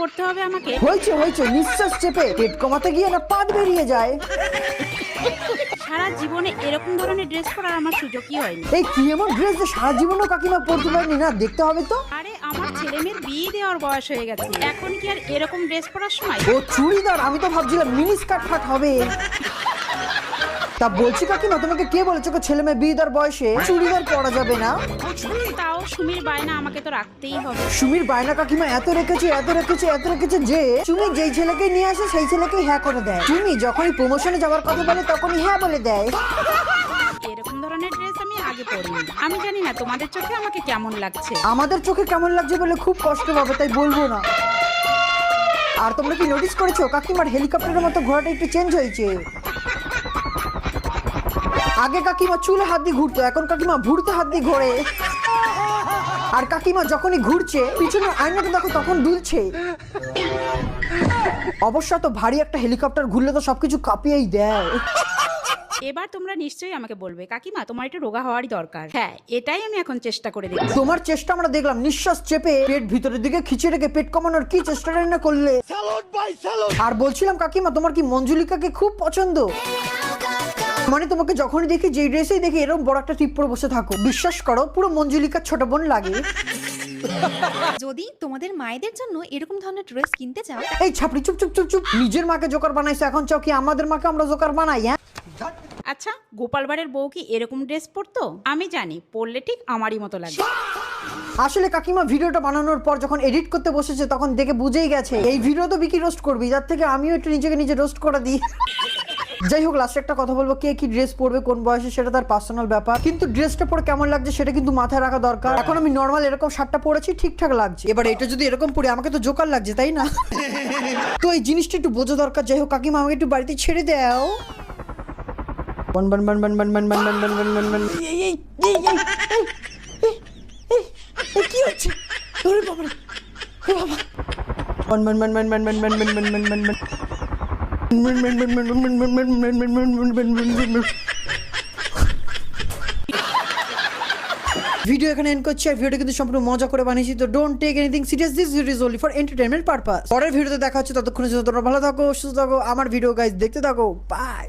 পড়তে হবে আমাকে? হয়েছে নিঃশ্বাস চেপে পেট কমাতে গিয়ে না পাট বেরিয়ে যায়। সারা জীবনে এরকম ধরনের ড্রেস পরার আমার সুযোগই হয়নি। এই কি এমন ড্রেস যে সারা জীবনও কাকিমা পরতে পারেনি? না দেখতে হবে তো। আরে আমার ছেলে মেয়ের বিয়ে দেওয়ার বয়স হয়ে গেছে, এখন কি আর এরকম ড্রেস পরার সময়? ও চুড়িদার, আমি তো ভাবছিলাম মিনি স্কার্ট ফাট হবে। তা বলছি কাকিমা, তোমাকে কে বলেছে ছেলে মেয়ে বিয়ে দেওয়ার বয়সে চুড়িদার পরা যাবে না? তাও সুমির বায়না আমাকে তো রাখতেই হবে। সুমির বায়না কাকিমা এত রেখেছে যে সুমি যেই ছেলেকে নিয়ে আসে সেই ছেলেকেই হ্যাঁ করে দেয়। সুমি যখনই প্রমোশনে যাওয়ার কথা বলে তখনই হ্যাঁ বলে দেয়। এরকম ধরনের ড্রেস আমি আগে পরিনি। আমি জানি না তোমাদের চোখে আমাকে কেমন লাগছে। আমাদের চোখে কেমন লাগছে বলে খুব কষ্ট পাবে, তাই বলবো না। আর তোমরা কি নোটিস করেছো কাকিমার হেলিকপ্টারের মতো ঘোড়াটা একটু চেঞ্জ হয়েছে? আগে কাকিমা চুলে হাত দিয়ে ঘুরতো, এখন কাকিমা ভুড়তে হাত দিয়ে ঘোরে। আর কাকিমা যখনই ঘুরছে পিছনে আয়নাতে দেখো তখন দুলছে। অবশ্য তো ভারী একটা হেলিকপ্টার ঘুরলে তো সবকিছু কাঁপিয়েই দেয়। এবার তোমরা নিশ্চয়ই আমাকে বলবে কাকিমা তোমার একটু রোগা হওয়ারই দরকার। হ্যাঁ, এটাই আমি এখন চেষ্টা করে দেখছি। তোমার চেষ্টা আমরা দেখলাম, নিঃশ্বাস চেপে পেট ভিতরের দিকে খিচে রেখে পেট কমানোর কি চেষ্টাটা না করলে। আর বলছিলাম কাকিমা, তোমার কি মঞ্জুলিকাকে খুব পছন্দ? মানে তোমাকে যখনই দেখি, যে ড্রেসেই দেখি এরকম বড় একটা টিপ পরে বসে থাকো, বিশ্বাস করো পুরো মঞ্জুলিকার ছোট বোন লাগে। যদি তোমাদের মায়েদের জন্য এরকম ধরনের ড্রেস কিনতে চাও, এই ছাপড়ি চুপ চুপ চুপ চুপ, নিজের মাকে জোকার বানাইছে, এখন চাও কি আমাদের মাকে আমরা জোকার বানাই? হ্যাঁ আচ্ছা, গোপাল ভাঁড়ের বউ কি এরকম ড্রেস পরতো? আমি জানি, পরলে ঠিক আমারই মতো লাগে। আসলে কাকিমা ভিডিওটা বানানোর পর যখন এডিট করতে বসেছে তখন দেখে বুঝেই গেছে এই ভিডিও তো বিকি রোস্ট করবি, যার থেকে আমিও একটু নিজেকে নিজে রোস্ট করে দিই। যাই হোক, লাস্টে একটা কথা বলবো, কে কি ড্রেস পরবে কোন বয়সে সেটা তার পার্সোনাল ব্যাপার, কিন্তু ড্রেসটা পরে কেমন লাগছে সেটা কিন্তু মাথায় রাখা দরকার। এখন আমি নর্মাল এরকম শার্টটা পরেছি, ঠিকঠাক লাগছে। এবার এটা যদি এরকম পরে আমাকে তো জোকার লাগছে, তাই না? তো এই জিনিসটা একটু বোঝা দরকার। যাই হোক কাকিমা, আমাকে একটু বাড়িতে ছেড়ে দাও। বন বন বন বন বন বন বন বন বন বন বন বন। কি হচ্ছে? ওরে বাবা রে, ও বাবা। বন বন বন বন বন বন বন বন বন বন বন বন। ভিডিও এখানে এন্ড করছি। আর ভিডিওটা কিন্তু সম্পূর্ণ মজা করে বানিয়েছি, তো don't take anything serious, this video is only for entertainment purpose. পরের ভিডিওতে দেখা হচ্ছে, ততক্ষণে তোমরা ভালো থাকো, সুস্থ থাকো, আমার ভিডিও গাইস দেখতে থাকো। বাই।